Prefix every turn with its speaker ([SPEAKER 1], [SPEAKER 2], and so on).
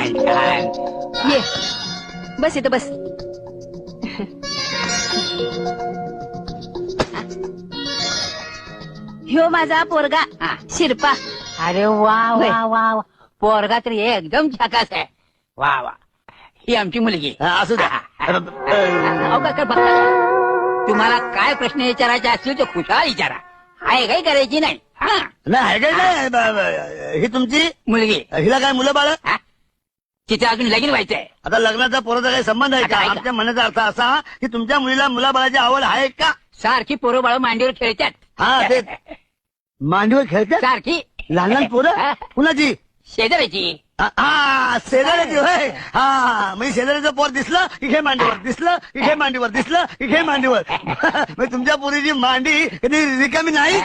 [SPEAKER 1] छान छान.
[SPEAKER 2] ये बस इथं बस. ह्यो माझा पोरगा
[SPEAKER 1] हा.
[SPEAKER 2] शिरपा.
[SPEAKER 1] अरे वा वा वा वा. पोरगा तर एकदम झकास आहे. वा वा. ही आमची मुलगी.
[SPEAKER 3] असू द्या.
[SPEAKER 1] अहो, काय बघता? तुम्हाला काय प्रश्न विचारायचे असतील तर खुशाल विचारा. हाय काही करायची नाही. हा.
[SPEAKER 3] नाही काय नाही ही तुमची
[SPEAKER 1] मुलगी.
[SPEAKER 3] हिला काय मुलं बाळ
[SPEAKER 1] हा? तिथे अजून लगीन व्हायचंय.
[SPEAKER 3] आता लग्नाचा पोराचा काही संबंध आहे का?
[SPEAKER 1] आता ऐका.
[SPEAKER 3] आमच्या म्हणण्याचा अर्थ असा की तुमच्या मुलीला मुलाबाळाची आवड आहे का?
[SPEAKER 1] सारखी पोरं बाळ मांडीवर खेळतात.
[SPEAKER 3] हा ते मांडीवर खेळतात
[SPEAKER 1] सारखी
[SPEAKER 3] लहान लहान पोरं कुणाची?
[SPEAKER 1] शेजाऱ्याची.
[SPEAKER 3] हा शेजाऱ्याची होय. हा म्हणजे शेजाऱ्याचं पोर दिसलं की घे मांडीवर, दिसलं की घे मांडीवर, दिसलं की घे मांडीवर. म्हणजे तुमच्या पोरीची मांडी कधी रिकामी नाही.